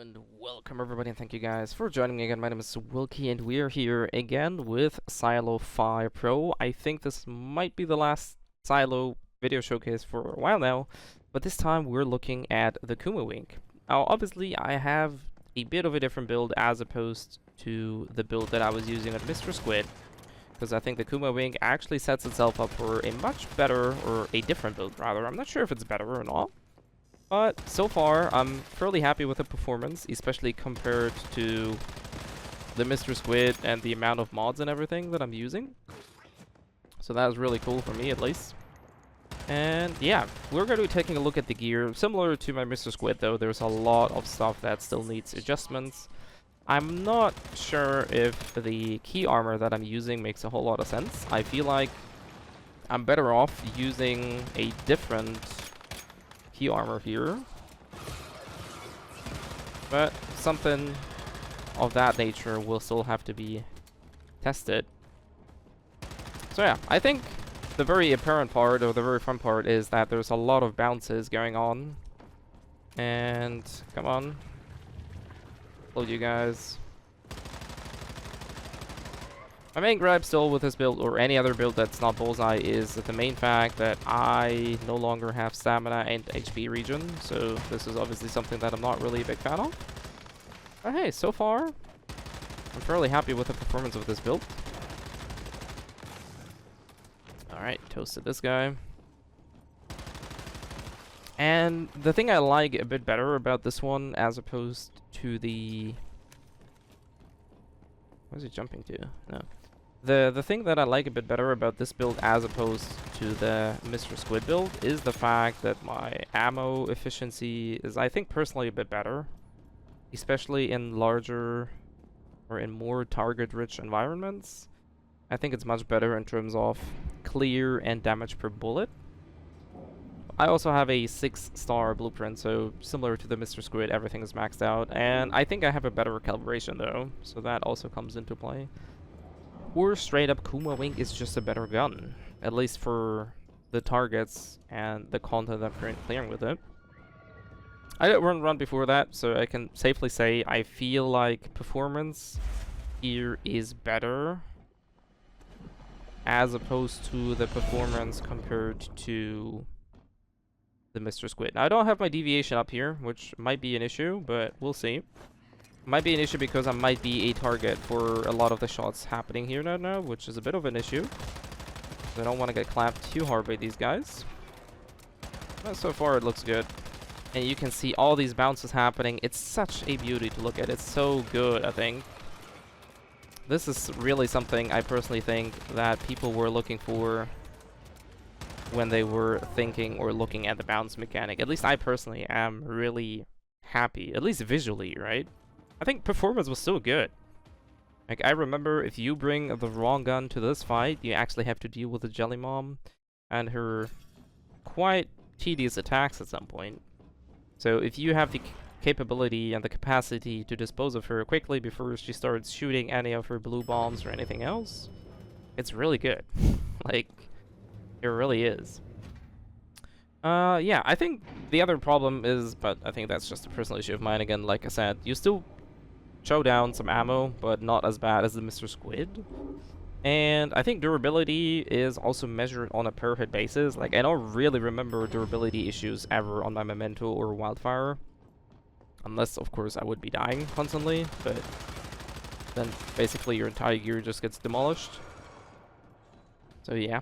and welcome everybody, and thank you guys for joining me again. My name is Wilky, and we are here again with Silo 5 Pro. I think this might be the last Silo video showcase for a while now, but this time we're looking at the Kumawink. Now, obviously, I have a bit of a different build as opposed to the build that I was using on Mr. Squid, because I think the Kumawink actually sets itself up for a much better, or a different build rather. I'm not sure if it's better or not. But so far, I'm fairly happy with the performance, especially compared to the Mr. Squid and the amount of mods and everything that I'm using. So that was really cool for me, at least. And yeah, we're going to be taking a look at the gear. Similar to my Mr. Squid, though, there's a lot of stuff that still needs adjustments. I'm not sure if the key armor that I'm using makes a whole lot of sense. I feel like I'm better off using a different key armor here, but something of that nature will still have to be tested. So yeah, I think the very apparent part, or the very fun part, is that there's a lot of bounces going on. And come on, load you guys. My main gripe still with this build, or any other build that's not Bullseye, is the main fact that I no longer have stamina and HP regen, so this is obviously something that I'm not really a big fan of. But hey, so far, I'm fairly happy with the performance of this build. Alright, toasted this guy. And the thing I like a bit better about this one, as opposed to the... Where's he jumping to? No. The thing that I like a bit better about this build as opposed to the Mr. Squid build is the fact that my ammo efficiency is, I think, personally a bit better. Especially in larger or in more target-rich environments. I think it's much better in terms of clear and damage per bullet. I also have a 6-star blueprint, so similar to the Mr. Squid, everything is maxed out. And I think I have a better calibration though, so that also comes into play. Or straight up, Kumawink is just a better gun, at least for the targets and the content I'm currently clearing with it. I did run before that, so I can safely say I feel like performance here is better as opposed to the performance compared to the Mr. Squid. Now, I don't have my deviation up here, which might be an issue, but we'll see. Might be an issue because I might be a target for a lot of the shots happening here now, which is a bit of an issue. I don't want to get clapped too hard by these guys. But so far it looks good. And you can see all these bounces happening. It's such a beauty to look at. It's so good, I think. This is really something I personally think that people were looking for when they were thinking or looking at the bounce mechanic. At least I personally am really happy, at least visually, right? I think performance was so good. Like, I remember if you bring the wrong gun to this fight, you actually have to deal with the Jelly Mom and her quite tedious attacks at some point. So if you have the capability and the capacity to dispose of her quickly before she starts shooting any of her blue bombs or anything else, it's really good. Like, it really is. Yeah, I think the other problem is, but I think that's just a personal issue of mine again, like I said, you still chow down some ammo, but not as bad as the Mr. Squid. And I think durability is also measured on a per hit basis. Like, I don't really remember durability issues ever on my Memento or Wildfire. Unless, of course, I would be dying constantly, but then basically your entire gear just gets demolished. So yeah.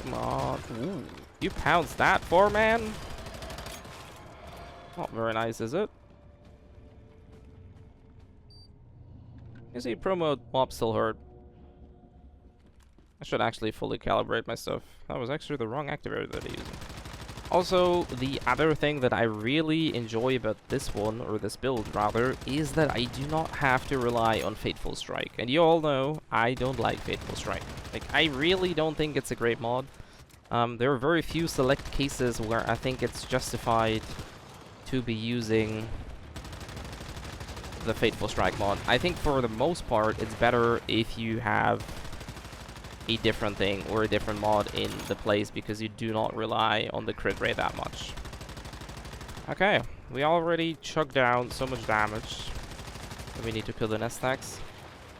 Come on. Ooh, you pounced that far, man? Not very nice, is it? You see, promo mob still hurt. I should actually fully calibrate my stuff. That was actually the wrong activator that I used. Also, the other thing that I really enjoy about this one, or this build rather, is that I do not have to rely on Fateful Strike. And you all know, I don't like Fateful Strike. Like, I really don't think it's a great mod. There are very few select cases where I think it's justified to be using the Fateful Strike mod. I think for the most part, it's better if you have a different thing or a different mod in the place, because you do not rely on the crit rate that much. Okay, we already chugged down so much damage. We need to kill the nest stacks.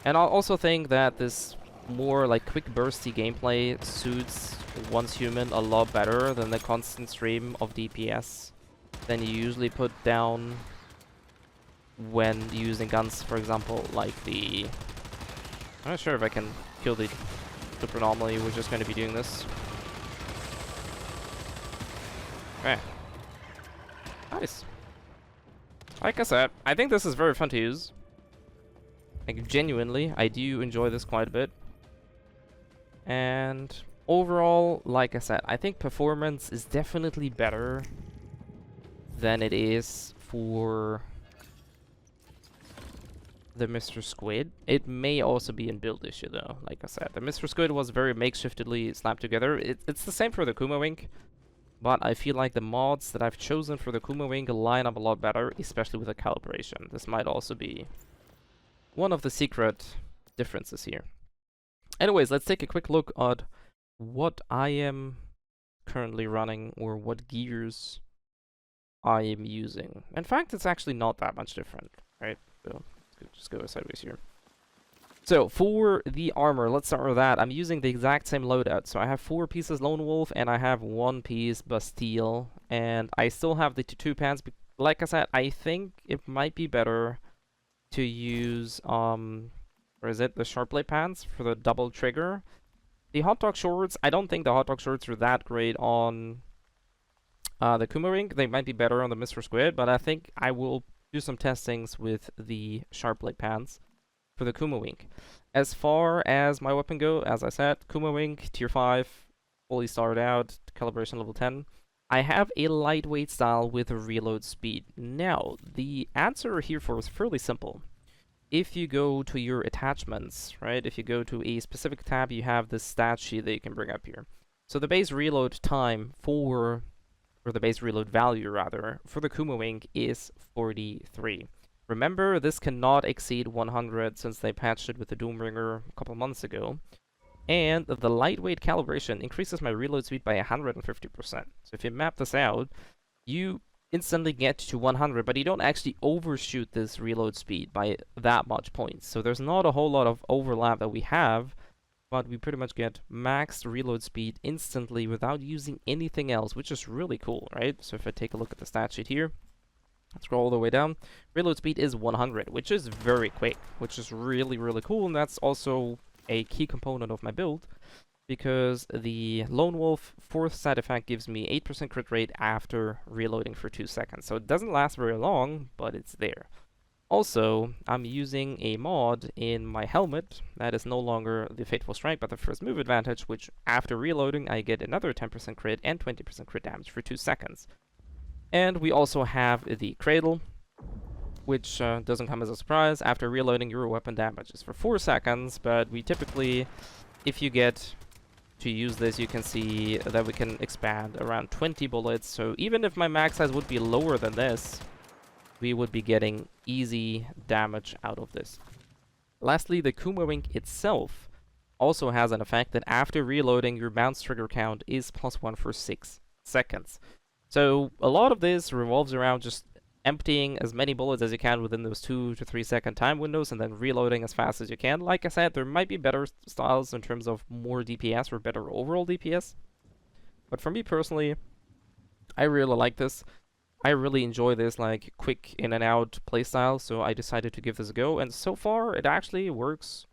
And I also think that this more like quick bursty gameplay suits once human a lot better than the constant stream of DPS than you usually put down when using guns, for example, like the... I'm not sure if I can kill the super anomaly. We're just going to be doing this. Okay. Nice. Like I said, I think this is very fun to use. Like, genuinely, I do enjoy this quite a bit. And overall, like I said, I think performance is definitely better than it is for the Mr. Squid. It may also be in build issue though, like I said. The Mr. Squid was very makeshiftedly slapped together. It's the same for the Kumawink, but I feel like the mods that I've chosen for the Kumawink line up a lot better, especially with the calibration. This might also be one of the secret differences here. Anyways, let's take a quick look at what I am currently running, or what gears I am using. In fact, it's actually not that much different, right? So just go sideways here. So for the armor, let's start with that. I'm using the exact same loadout. So I have 4 pieces Lone Wolf and I have 1 piece Bastille, and I still have the 2 pants. Like I said, I think it might be better to use or is it the sharp blade pants for the double trigger. The hot dog shorts, I don't think the hot dog shorts are that great on the Kumawink. They might be better on the Mr. Squid, but I think I will do some testings with the sharp blade pants for the Kumawink. As far as my weapon go, as I said, Kumawink tier 5, fully started out, calibration level 10. I have a lightweight style with a reload speed. Now, the answer here for is fairly simple. If you go to your attachments, right, if you go to a specific tab, you have this stat sheet that you can bring up here. So the base reload time or the base reload value rather, for the Kumawink is 43. Remember, this cannot exceed 100 since they patched it with the Doombringer a couple months ago. And the lightweight calibration increases my reload speed by 150%. So if you map this out, you instantly get to 100, but you don't actually overshoot this reload speed by that much points. So there's not a whole lot of overlap that we have, but we pretty much get max reload speed instantly without using anything else, which is really cool, right? So if I take a look at the stat sheet here, scroll all the way down, reload speed is 100, which is very quick, which is really, really cool, and that's also a key component of my build, because the Lone Wolf 4th side effect gives me 8% crit rate after reloading for 2 seconds. So it doesn't last very long, but it's there. Also, I'm using a mod in my helmet that is no longer the Fateful Strike, but the first move advantage, which after reloading I get another 10% crit and 20% crit damage for 2 seconds. And we also have the Cradle, which doesn't come as a surprise. After reloading, your weapon damages for 4 seconds, but we typically, if you get to use this, you can see that we can expand around 20 bullets. So even if my max size would be lower than this, we would be getting easy damage out of this. Lastly, the Kumawink itself also has an effect that after reloading, your bounce trigger count is +1 for 6 seconds. So a lot of this revolves around just emptying as many bullets as you can within those 2 to 3 second time windows and then reloading as fast as you can. Like I said, there might be better styles in terms of more DPS or better overall DPS. But for me personally, I really like this. I really enjoy this like quick in and out playstyle, so I decided to give this a go, and so far it actually works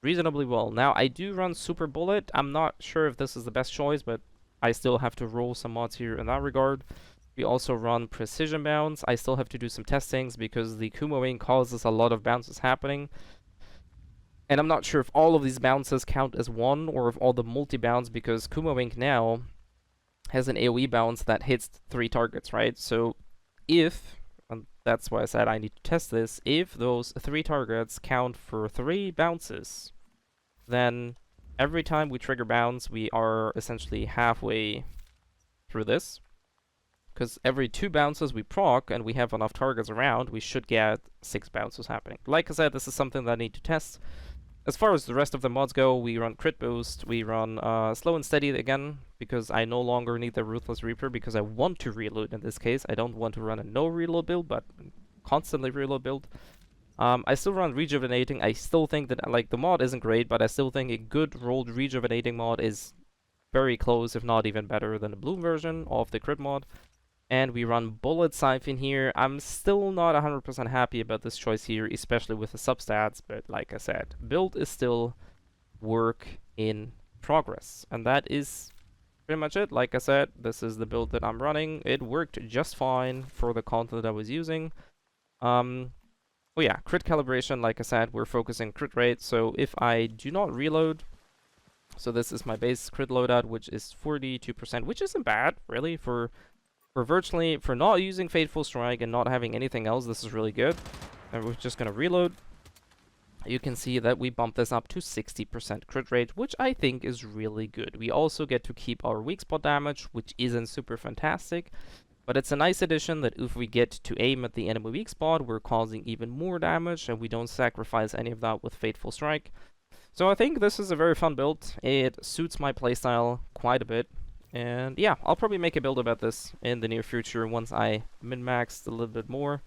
reasonably well. Now I do run Super Bullet. I'm not sure if this is the best choice, but I still have to roll some mods here in that regard. We also run Precision Bounce. I still have to do some testings because the Kumawink causes a lot of bounces happening. And I'm not sure if all of these bounces count as one or if all the multi-bounce, because Kumawink now has an AoE bounce that hits 3 targets, right? So if, and that's why I said I need to test this, if those 3 targets count for 3 bounces, then every time we trigger bounce, we are essentially halfway through this. Because every 2 bounces we proc and we have enough targets around, we should get 6 bounces happening. Like I said, this is something that I need to test. As far as the rest of the mods go, we run Crit Boost, we run Slow and Steady again, because I no longer need the Ruthless Reaper, because I want to reload in this case. I don't want to run a no reload build, but constantly reload build. I still run Rejuvenating. I still think that, like, the mod isn't great, but I still think a good rolled Rejuvenating mod is very close, if not even better than the Bloom version of the Crit mod. And we run Bullet Siphon here. I'm still not 100% happy about this choice here, especially with the substats, but like I said, build is still work in progress. And that is pretty much it. Like I said, this is the build that I'm running. It worked just fine for the content I was using. Oh yeah, crit calibration, like I said, we're focusing crit rate, so if I do not reload, so this is my base crit loadout, which is 42%, which isn't bad, really, for not using Fateful Strike and not having anything else. This is really good. And we're just gonna reload. You can see that we bump this up to 60% crit rate, which I think is really good. We also get to keep our weak spot damage, which isn't super fantastic, but it's a nice addition that if we get to aim at the enemy weak spot, we're causing even more damage, and we don't sacrifice any of that with Fateful Strike. So I think this is a very fun build. It suits my playstyle quite a bit. And yeah, I'll probably make a build about this in the near future once I min-maxed a little bit more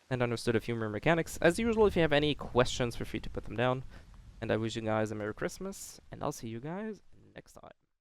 and understood a few more mechanics. As usual, if you have any questions, feel free to put them down. And I wish you guys a Merry Christmas, and I'll see you guys next time.